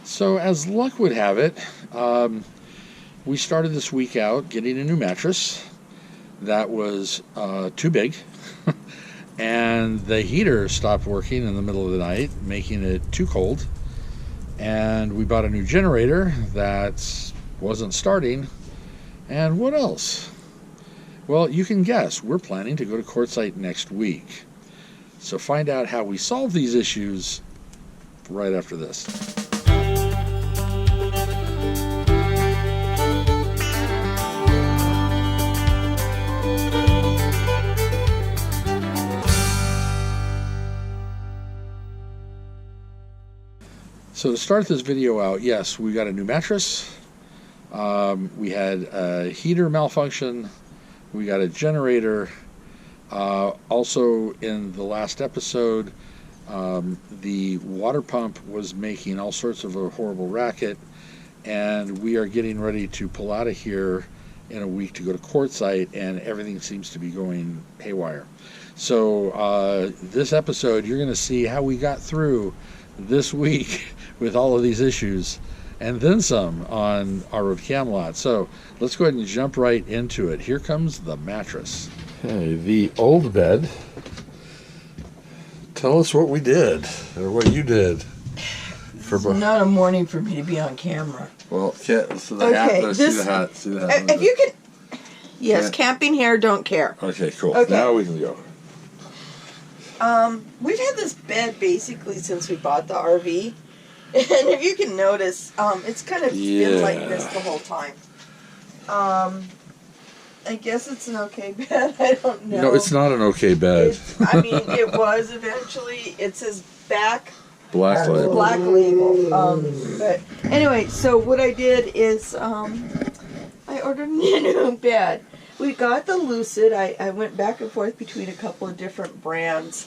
So as luck would have it, we started this week out getting a new mattress that was too big, and the heater stopped working in the middle of the night, making it too cold. And we bought a new generator that wasn't starting. And what else? Well, you can guess. We're planning to go to Quartzsite next week. So find out how we solve these issues right after this. So to start this video out, yes, we got a new mattress. We had a heater malfunction. We got a generator. Also, in the last episode, the water pump was making all sorts of a horrible racket, and we are getting ready to pull out of here in a week to go to Quartzsite, and everything seems to be going haywire. So this episode, you're going to see how we got through this week with all of these issues, and then some on our road to Camelot. So let's go ahead and jump right into it. Here comes the mattress. Okay, the old bed. Tell us what we did, or what you did. It's not a morning for me to be on camera. Well, so the hat, let's see the hat. See the hat. If you can, yes, camping here, don't care. Okay, cool. Okay. Now we can go. We've had this bed basically since we bought the RV. And if you can notice, it's kind of been like this the whole time. I guess it's an okay bed. I don't know. No, it's not an okay bed. I mean, it was eventually. It says Black label. Black label. But anyway, so what I did is I ordered a new bed. We got the Lucid. I went back and forth between a couple of different brands.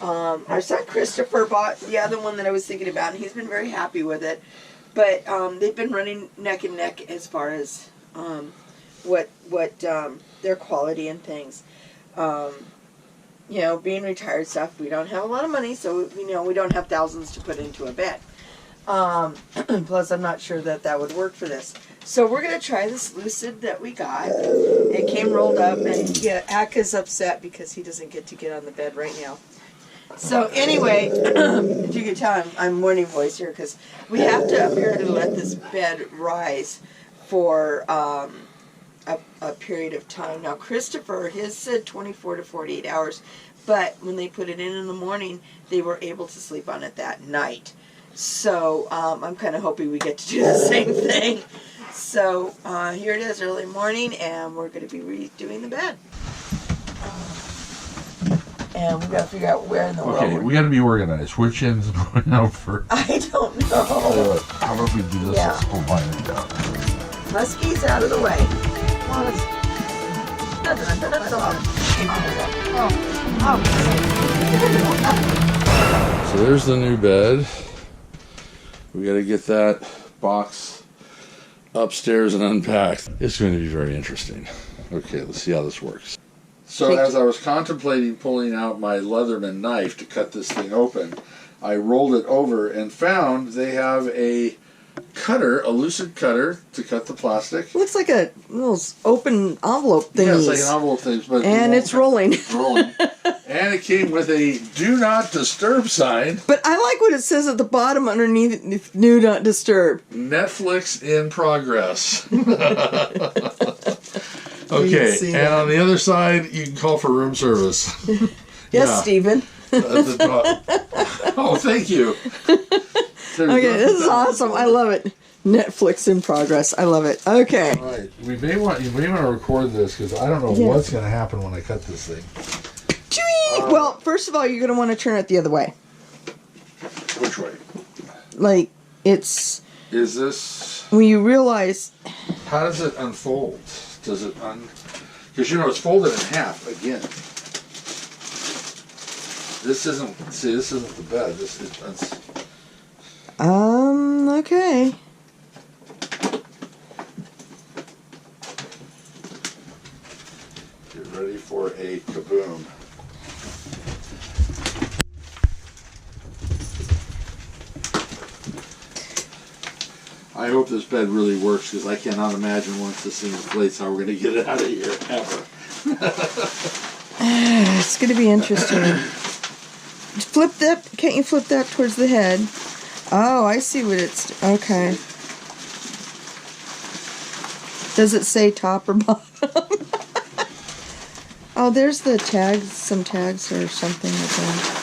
Our son Christopher bought the other one that I was thinking about, and he's been very happy with it. But they've been running neck and neck as far as what their quality and things. You know, being retired stuff, we don't have a lot of money, so we don't have thousands to put into a bed. Plus, I'm not sure that would work for this. So we're gonna try this Lucid that we got. It came rolled up, and Atka's upset because he doesn't get to get on the bed right now. So anyway, if you can tell, I'm morning voice here because we have to apparently let this bed rise for a period of time. Now Christopher, his said 24 to 48 hours, but when they put it in the morning, they were able to sleep on it that night. So I'm kind of hoping we get to do the same thing. So here it is, early morning, and we're going to be redoing the bed. And we got to figure out where in the world. Okay, we got to be organized. Which end's going out first? I don't know. How about we do this? Let's pull mine down. Husky's out of the way. So there's the new bed. We got to get that box upstairs and unpacked. It's going to be very interesting. Okay, let's see how this works. So as I was contemplating pulling out my Leatherman knife to cut this thing open, I rolled it over and found they have a cutter, a Lucid cutter to cut the plastic. Looks like a little open envelope thing. Yeah, it's like an envelope thing, but it's rolling. It's rolling. And it came with a "Do Not Disturb" sign. But I like what it says at the bottom underneath "Do Not Disturb." Netflix in progress. Okay, and on the other side, you can call for room service. Yes, Stephen. Oh, thank you. Okay, this is awesome. I love it. Netflix in progress. I love it. Okay. All right. You may want to record this because I don't know what's going to happen when I cut this thing. Well, first of all, you're going to want to turn it the other way. Which way? Like, it's... Is this... When you realize... How does it unfold? Does it Because, it's folded in half again. This isn't the bed. That's... Okay. Get ready for a kaboom. I hope this bed really works, because I cannot imagine once this thing inflates how we're going to get it out of here, ever. It's going to be interesting. Flip that. Can't you flip that towards the head? Oh, I see what it's... Okay. Does it say top or bottom? Oh, there's the tags. Some tags or something like that.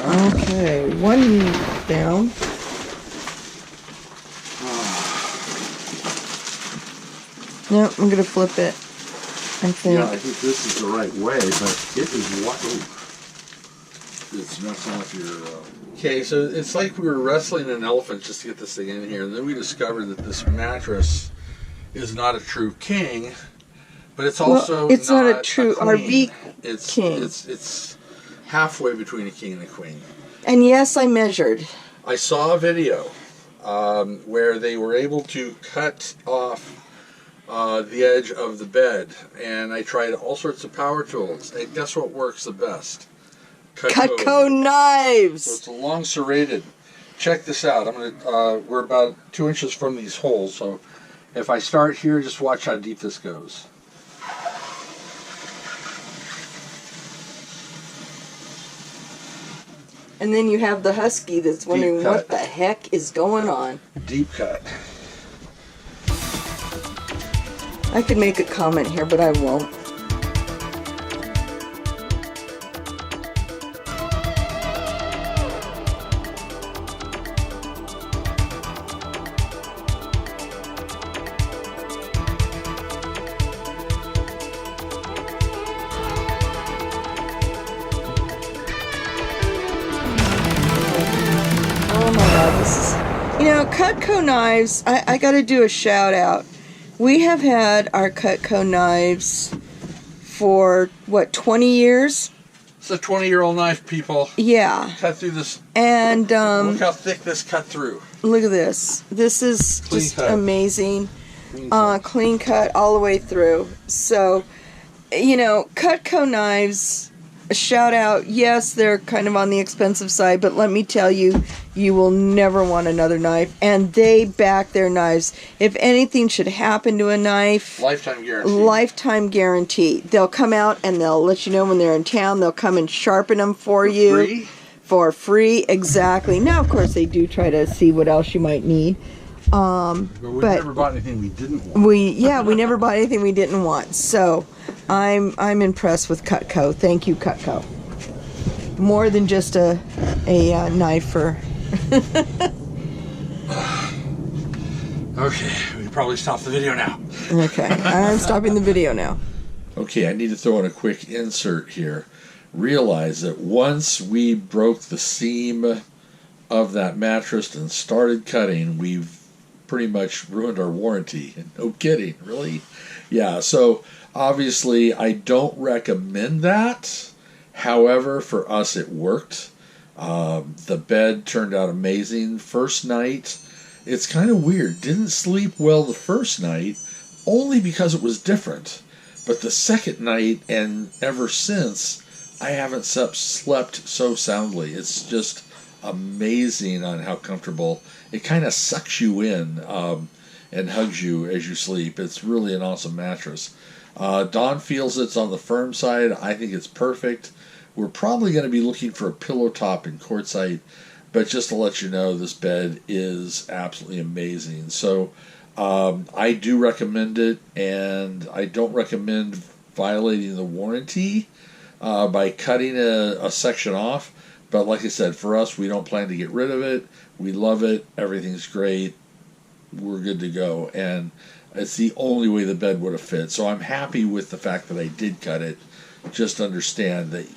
Okay, one down. No, I'm going to flip it. I think. Yeah, I think this is the right way, but it is what... It's messing with your... Okay, so it's like we were wrestling an elephant just to get this thing in here, and then we discovered that this mattress is not a true king, but it's also it's not a a true queen. RV king. It's halfway between a king and a queen. And yes, I measured. I saw a video where they were able to cut off the edge of the bed, and I tried all sorts of power tools. And guess what works the best? Cutco Knives. So it's a long serrated. Check this out. I'm gonna. We're about 2 inches from these holes, so if I start here, just watch how deep this goes. And then you have the husky that's wondering what the heck is going on. Deep cut. I could make a comment here, but I won't. Oh my God, this is... You know, Cutco Knives, I got to do a shout out. We have had our Cutco Knives for, what, 20 years? It's a 20-year-old knife, people. Yeah. Cut through this. And look how thick this cut through. Look at this. This is Clean just cut. amazing. Clean cut all the way through. So, you know, Cutco Knives, a shout out. Yes, they're kind of on the expensive side, but let me tell you, you will never want another knife. And they back their knives. If anything should happen to a knife, Lifetime guarantee. Lifetime guarantee. They'll come out and they'll let you know when they're in town. They'll come and sharpen them for you. Free? For free, exactly. Now, of course, they do try to see what else you might need. But we never bought anything we didn't want. We never bought anything we didn't want. So I'm impressed with Cutco. Thank you, Cutco. More than just a knife for. Okay, we can probably stop the video now. Okay, I'm stopping the video now. Okay, I need to throw in a quick insert here. Realize that once we broke the seam of that mattress and started cutting, we've pretty much ruined our warranty. No kidding, really? Yeah, so obviously I don't recommend that. However, for us it worked. The bed turned out amazing. First night, it's kind of weird. Didn't sleep well the first night, only because it was different. But the second night, and ever since, I haven't slept so soundly. It's just amazing on how comfortable. It kind of sucks you in and hugs you as you sleep. It's really an awesome mattress. Dawn feels it's on the firm side. I think it's perfect. We're probably going to be looking for a pillow top in quartzite, but just to let you know, this bed is absolutely amazing. So I do recommend it, and I don't recommend violating the warranty by cutting a section off. But like I said, for us, we don't plan to get rid of it. We love it. Everything's great. We're good to go. And it's the only way the bed would have fit. So I'm happy with the fact that I did cut it. Just understand that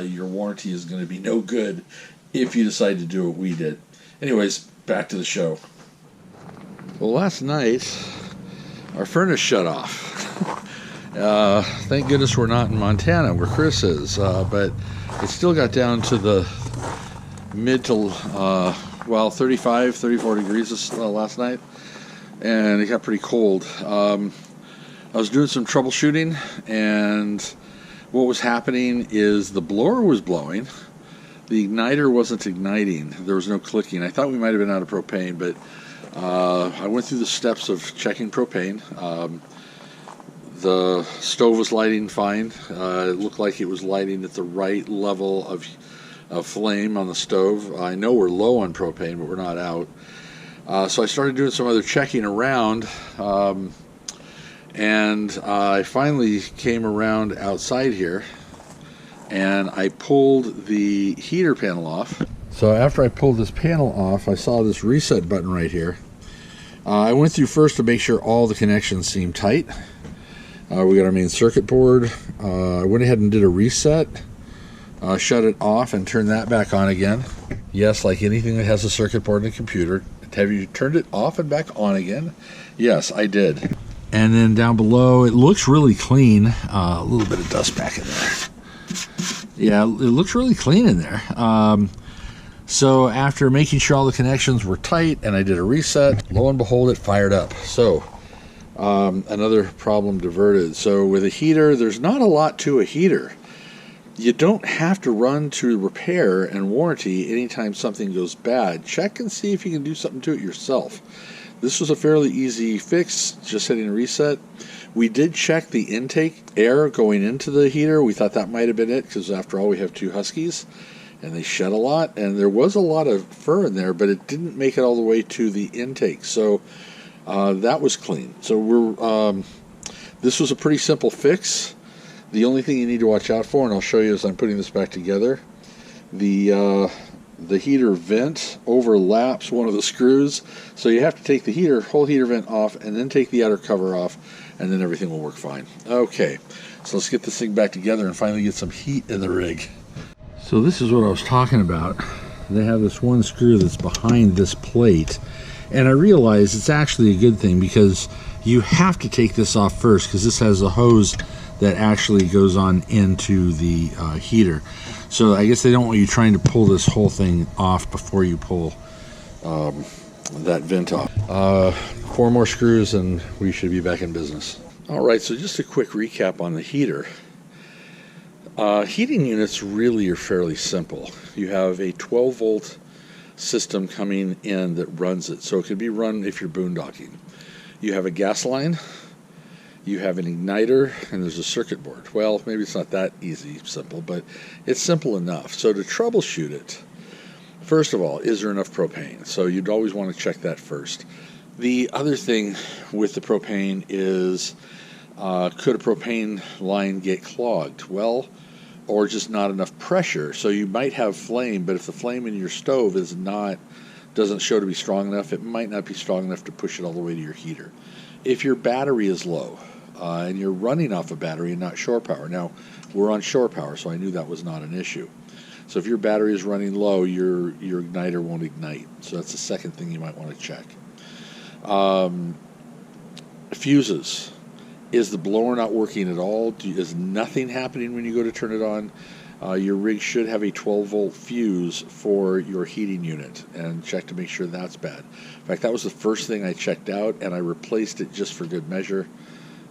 your warranty is going to be no good if you decide to do what we did. Anyways, back to the show. Well, last night, our furnace shut off. Thank goodness we're not in Montana where Chris is, but it still got down to the mid to 35, 34 degrees last night, and it got pretty cold. I was doing some troubleshooting, and what was happening is the blower was blowing, The igniter wasn't igniting. There was no clicking. I thought we might have been out of propane, but I went through the steps of checking propane. The stove was lighting fine. It looked like it was lighting at the right level of flame on the stove. I know we're low on propane, but we're not out. So I started doing some other checking around, and I finally came around outside here, and I pulled the heater panel off. So after I pulled this panel off, I saw this reset button right here. I went through first to make sure all the connections seemed tight. We got our main circuit board. I went ahead and did a reset, shut it off, and turned that back on again. Yes, like anything that has a circuit board and a computer. Have you turned it off and back on again? Yes, I did. And then down below, it looks really clean. A little bit of dust back in there. Yeah, it looks really clean in there. So after making sure all the connections were tight and I did a reset, lo and behold, it fired up. So another problem diverted. So with a heater, there's not a lot to a heater. You don't have to run to repair and warranty anytime something goes bad. Check and see if you can do something to it yourself. This was a fairly easy fix, just hitting a reset. We did check the intake air going into the heater. We thought that might have been it, because after all, we have 2 Huskies, and they shed a lot, and there was a lot of fur in there, but it didn't make it all the way to the intake. So that was clean. So this was a pretty simple fix. The only thing you need to watch out for, and I'll show you as I'm putting this back together, the heater vent overlaps one of the screws, so you have to take the whole heater vent off, and then take the outer cover off, and then everything will work fine. Okay, so let's get this thing back together and finally get some heat in the rig. So this is what I was talking about. They have this one screw that's behind this plate, and I realize it's actually a good thing, because you have to take this off first, because this has a hose that actually goes on into the heater. So I guess they don't want you trying to pull this whole thing off before you pull that vent off. 4 more screws and we should be back in business. All right, so just a quick recap on the heater. Heating units really are fairly simple. You have a 12-volt system coming in that runs it. So it can be run if you're boondocking. You have a gas line, you have an igniter, and there's a circuit board. Well, maybe it's not that simple, but it's simple enough. So to troubleshoot it, first of all, is there enough propane? So you'd always want to check that first. The other thing with the propane is, could a propane line get clogged? Well, or just not enough pressure. So you might have flame, but if the flame in your stove doesn't show to be strong enough, it might not be strong enough to push it all the way to your heater. If your battery is low, and you're running off a battery and not shore power. Now, we're on shore power, so I knew that was not an issue. So if your battery is running low, your igniter won't ignite. So that's the second thing you might want to check. Fuses. Is the blower not working at all? Is nothing happening when you go to turn it on? Your rig should have a 12-volt fuse for your heating unit, and check to make sure that's bad. In fact, that was the first thing I checked out, and I replaced it just for good measure.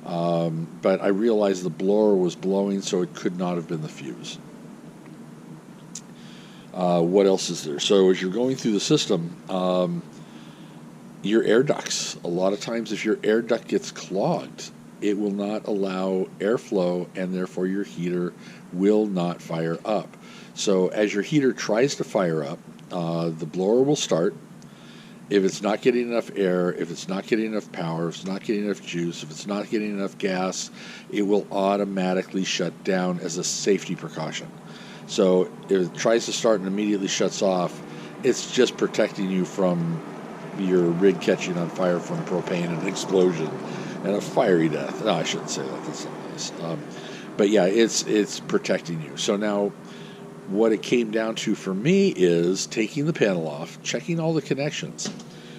But I realized the blower was blowing, so it could not have been the fuse. What else is there? So as you're going through the system, your air ducts. A lot of times if your air duct gets clogged, it will not allow airflow, and therefore your heater will not fire up. So as your heater tries to fire up, the blower will start. If it's not getting enough air, if it's not getting enough power, if it's not getting enough juice, if it's not getting enough gas, it will automatically shut down as a safety precaution. So if it tries to start and immediately shuts off, it's just protecting you from your rig catching on fire from propane and an explosion and a fiery death. No, I shouldn't say that. That's not nice. But yeah, it's protecting you. So now what it came down to for me is taking the panel off, checking all the connections.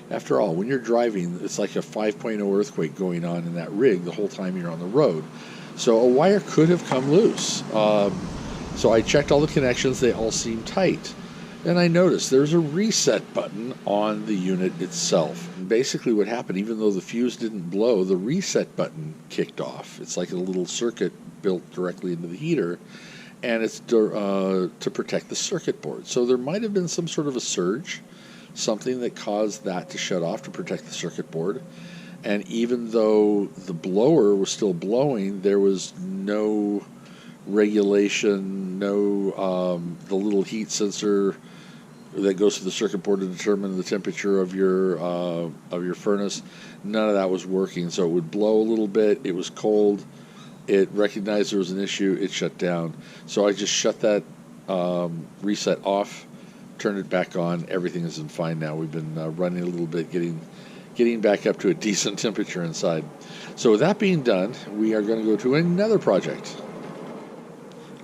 After all, when you're driving, it's like a 5.0 earthquake going on in that rig the whole time you're on the road. So a wire could have come loose. So I checked all the connections. They all seem tight. And I noticed there's a reset button on the unit itself. And basically what happened, even though the fuse didn't blow, the reset button kicked off. It's like a little circuit built directly into the heater. and it's to protect the circuit board. So there might have been some sort of a surge, something that caused that to shut off to protect the circuit board. And even though the blower was still blowing, there was no regulation, no the little heat sensor that goes to the circuit board to determine the temperature of your furnace. None of that was working. So it would blow a little bit. It was cold. It recognized there was an issue. It shut down. So I just shut that reset off, turned it back on. Everything is fine now. We've been running a little bit, getting back up to a decent temperature inside. So with that being done, we are going to go to another project.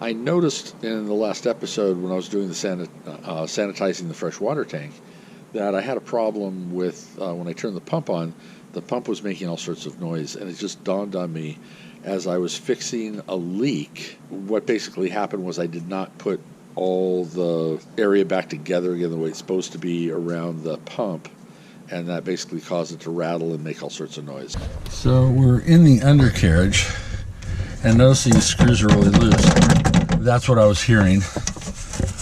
I noticed in the last episode when I was doing the sanitizing the fresh water tank that I had a problem with when I turned the pump on. The pump was making all sorts of noise, and it just dawned on me as I was fixing a leak. What basically happened was I did not put all the area back together again the way it's supposed to be around the pump, and that basically caused it to rattle and make all sorts of noise. So we're in the undercarriage, and notice these screws are really loose. That's what I was hearing.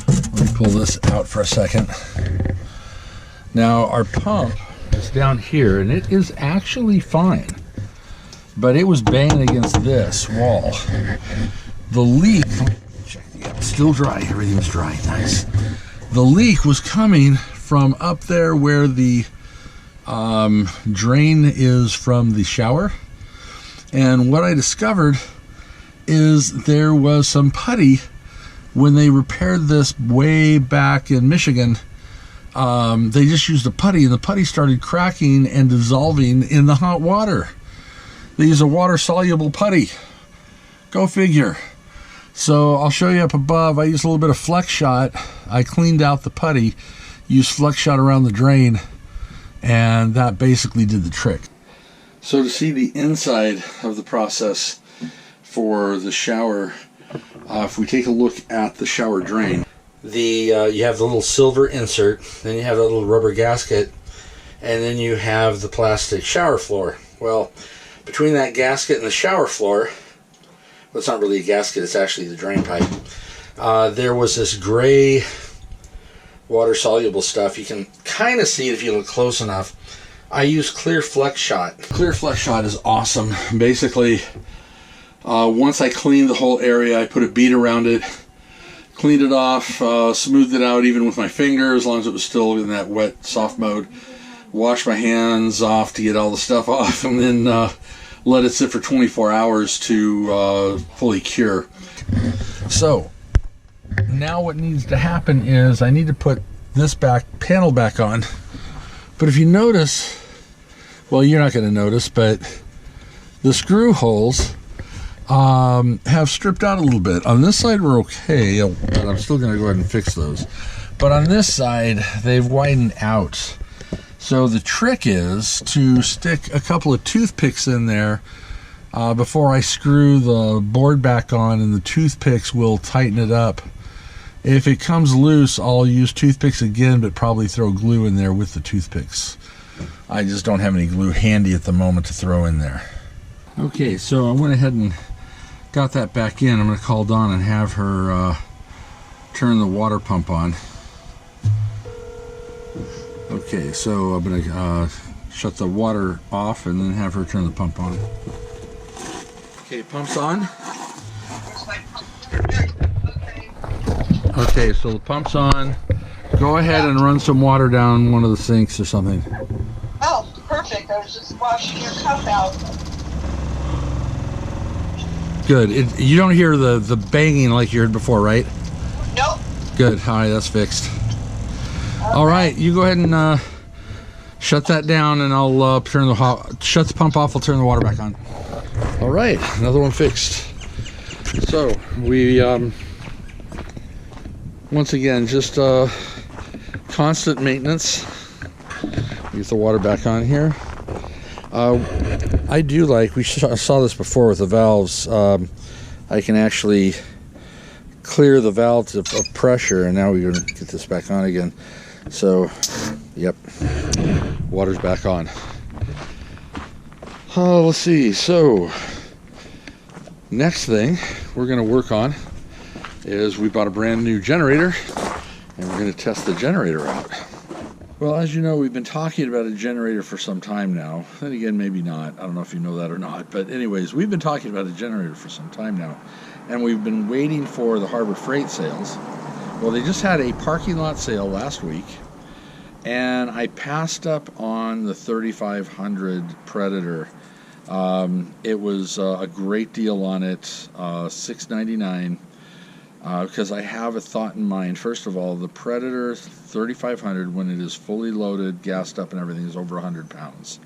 Let me pull this out for a second. Now our pump is down here, and it is actually fine, but it was banging against this wall. The leak, check, yeah, still dry, everything's dry, nice. The leak was coming from up there where the drain is from the shower, and what I discovered is there was some putty when they repaired this way back in Michigan. They just used a putty, and the putty started cracking and dissolving in the hot water. They use a water-soluble putty. Go figure. So I'll show you up above. I used a little bit of Flex Shot. I cleaned out the putty, used Flex Shot around the drain, and that basically did the trick. So to see the inside of the process for the shower, if we take a look at the shower drain, you have the little silver insert, then you have that little rubber gasket, and then you have the plastic shower floor. Well, between that gasket and the shower floor, well, it's not really a gasket, it's actually the drain pipe, there was this gray water-soluble stuff. You can kind of see it if you look close enough. I use Clear Flex Shot. Clear Flex Shot is awesome. Basically, once I cleaned the whole area, I put a bead around it, cleaned it off, smoothed it out even with my finger as long as it was still in that wet, soft mode. Washed my hands off to get all the stuff off, and then let it sit for 24 hours to fully cure. So now what needs to happen is I need to put this panel back on. But if you notice, well, you're not going to notice, but the screw holes have stripped out a little bit. On this side we're okay, but I'm still going to go ahead and fix those. But on this side they've widened out. So the trick is to stick a couple of toothpicks in there before I screw the board back on, and the toothpicks will tighten it up. If it comes loose, I'll use toothpicks again, but probably throw glue in there with the toothpicks. I just don't have any glue handy at the moment to throw in there. Okay, so I went ahead and got that back in. I'm going to call Dawn and have her turn the water pump on. Okay, so I'm going to shut the water off and then have her turn the pump on. Okay, pump's on. Okay, so the pump's on. Go ahead and run some water down one of the sinks or something. Oh, perfect. I was just washing your cup out. Good. You don't hear the banging like you heard before, right? Nope. Good. All right, that's fixed. All right, you go ahead and shut that down, and I'll shut the pump off. I'll turn the water back on. All right, another one fixed. So we once again just constant maintenance. Get the water back on here. I do like, we saw this before with the valves. I can actually clear the valve of pressure, and now we're going to get this back on again. So, yep, water's back on. Let's see. So, next thing we're going to work on is we bought a brand new generator, and we're going to test the generator out. Well, as you know, we've been talking about a generator for some time now. Then again, maybe not. I don't know if you know that or not. But anyways, we've been talking about a generator for some time now, and we've been waiting for the Harbor Freight sales. Well, they just had a parking lot sale last week, and I passed up on the 3500 Predator. It was a great deal on it, $699, because I have a thought in mind. First of all, the Predator 3500, when it is fully loaded, gassed up and everything, is over 100 pounds.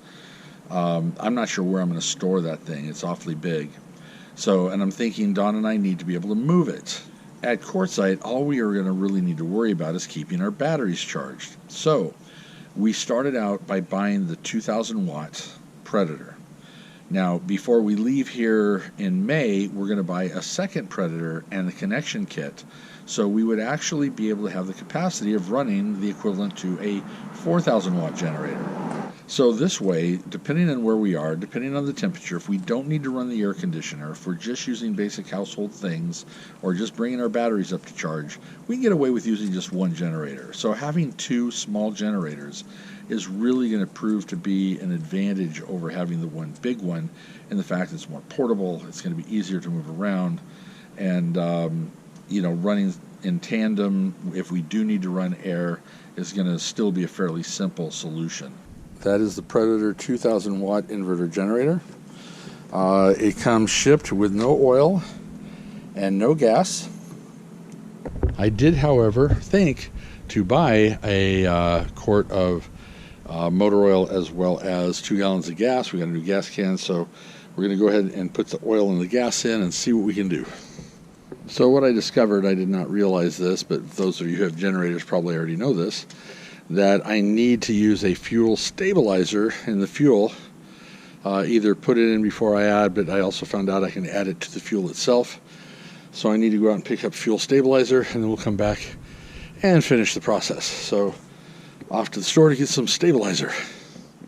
I'm not sure where I'm going to store that thing. It's awfully big. So, and I'm thinking Dawn and I need to be able to move it. At Quartzsite, all we are going to really need to worry about is keeping our batteries charged. So, we started out by buying the 2000 watt Predator. Now, before we leave here in May, we're going to buy a second Predator and the connection kit. So we would actually be able to have the capacity of running the equivalent to a 4,000 watt generator. So this way, depending on where we are, depending on the temperature, if we don't need to run the air conditioner, if we're just using basic household things, or just bringing our batteries up to charge, we can get away with using just one generator. So having two small generators is really going to prove to be an advantage over having the one big one, and the fact that it's more portable, it's going to be easier to move around, and running in tandem, if we do need to run air, is going to still be a fairly simple solution. That is the Predator 2000 watt inverter generator. It comes shipped with no oil and no gas. I did, however, think to buy a quart of motor oil as well as 2 gallons of gas. We got a new gas can, so we're going to go ahead and put the oil and the gas in and see what we can do. So what I discovered, I did not realize this, but those of you who have generators probably already know this, that I need to use a fuel stabilizer in the fuel. Either put it in before I add, but I also found out I can add it to the fuel itself. So I need to go out and pick up fuel stabilizer, and then we'll come back and finish the process. So off to the store to get some stabilizer.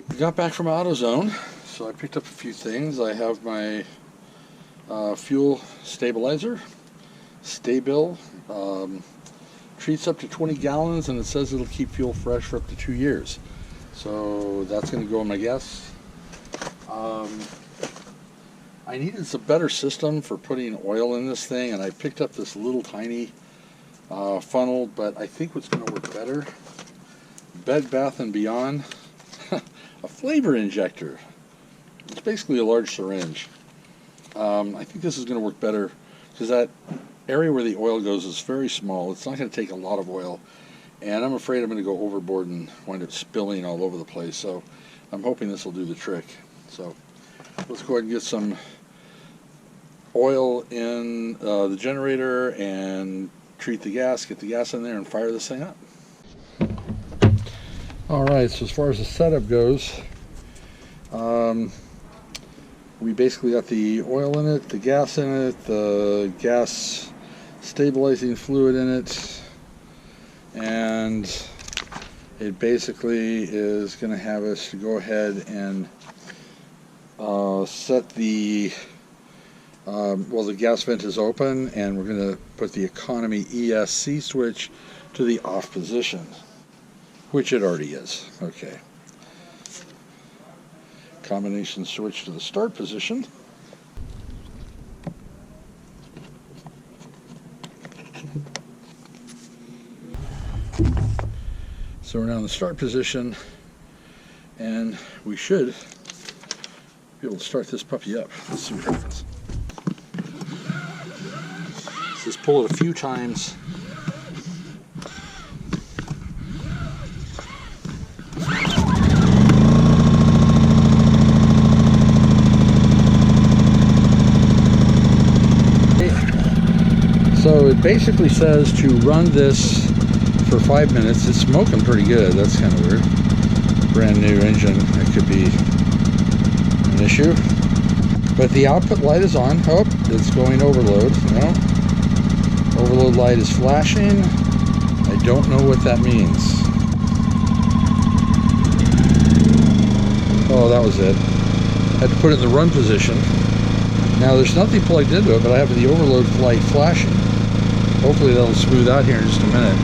We got back from AutoZone, so I picked up a few things. I have my fuel stabilizer, Stabil. Treats up to 20 gallons, and it says it'll keep fuel fresh for up to 2 years. So that's going to go in my gas. I needed some better system for putting oil in this thing, and I picked up this little tiny funnel, but I think what's going to work better, Bed Bath & Beyond, a flavor injector. It's basically a large syringe. I think this is going to work better because that area where the oil goes is very small. It's not going to take a lot of oil, and I'm afraid I'm going to go overboard and wind up spilling all over the place. So I'm hoping this will do the trick. So let's go ahead and get some oil in the generator and treat the gas, get the gas in there, and fire this thing up. Alright, so as far as the setup goes, we basically got the oil in it, the gas in it, the gas stabilizing fluid in it, and it basically is going to have us to go ahead and set the the gas vent is open, and we're going to put the economy ESC switch to the off position, which it already is. Okay. Combination switch to the start position. So we're now in the start position, and we should be able to start this puppy up. Let's see what happens. Let's just pull it a few times. So it basically says to run this for 5 minutes. It's smoking pretty good. That's kind of weird. Brand new engine. That could be an issue. But the output light is on. Oh, it's going overload. No. Overload light is flashing. I don't know what that means. Oh, that was it. I had to put it in the run position. Now there's nothing plugged into it, but I have the overload light flashing. Hopefully that'll smooth out here in just a minute.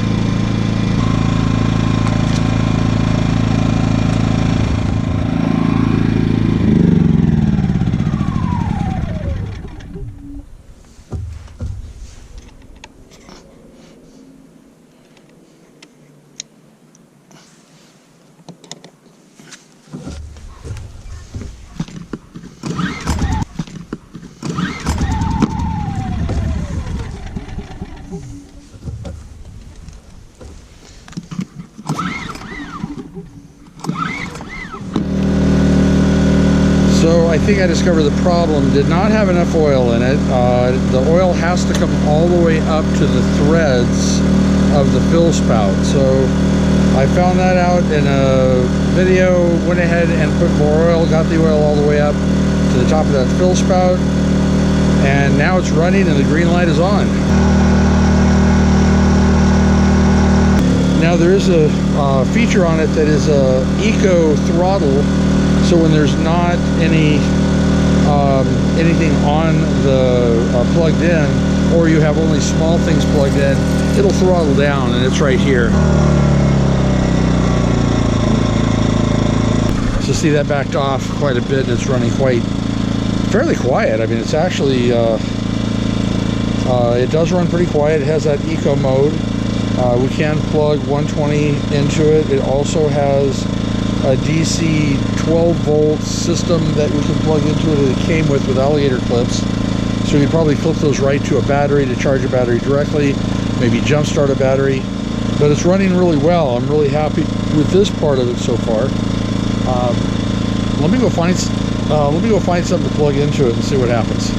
So I think I discovered the problem. Did not have enough oil in it. The oil has to come all the way up to the threads of the fill spout. So I found that out in a video, went ahead and put more oil, got the oil all the way up to the top of that fill spout, and now it's running and the green light is on. Now there is a feature on it that is a eco throttle. So when there's not anything on the plugged in, or you have only small things plugged in, it'll throttle down, and it's right here. So see, that backed off quite a bit, and it's running fairly quiet. I mean, it's actually it does run pretty quiet. It has that eco mode. We can plug 120 into it. It also has a DC 12 volt system that we can plug into it that it came with alligator clips. So you can probably clip those right to a battery to charge a battery directly, maybe jump start a battery. But it's running really well. I'm really happy with this part of it so far. Let me go find something to plug into it and see what happens.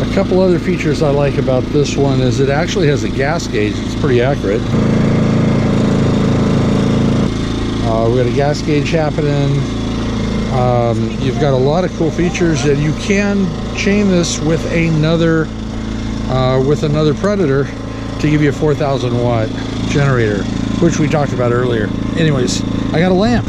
A couple other features I like about this one is it actually has a gas gauge. It's pretty accurate. We got a gas gauge happening. You've got a lot of cool features, and you can chain this with another Predator to give you a 4,000 watt generator, which we talked about earlier. Anyways, I got a lamp.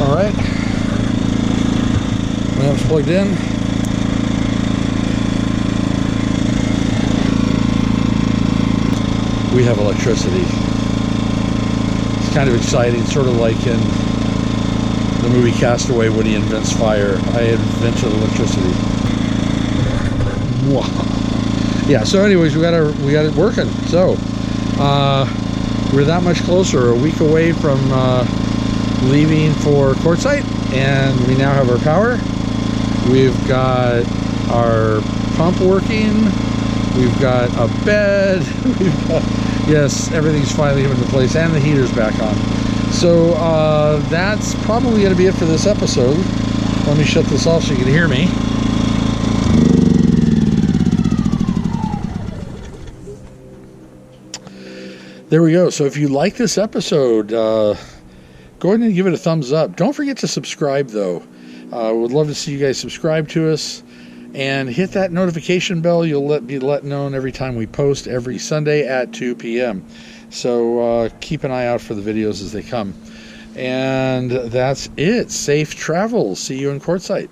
All right. Lamp's plugged in. We have electricity. It's kind of exciting, sort of like in the movie Castaway when he invents fire. I invented electricity. Yeah, so anyways, we got it working. So we're that much closer, a week away from leaving for Quartzsite, and we now have our power. We've got our pump working. We've got a bed. We've got, yes, everything's finally into place, and the heater's back on. So that's probably going to be it for this episode. Let me shut this off so you can hear me. There we go. So if you like this episode, go ahead and give it a thumbs up. Don't forget to subscribe, though. Would love to see you guys subscribe to us. And hit that notification bell. You'll be let known every time we post every Sunday at 2 p.m. So keep an eye out for the videos as they come. And that's it. Safe travels. See you in Quartzsite.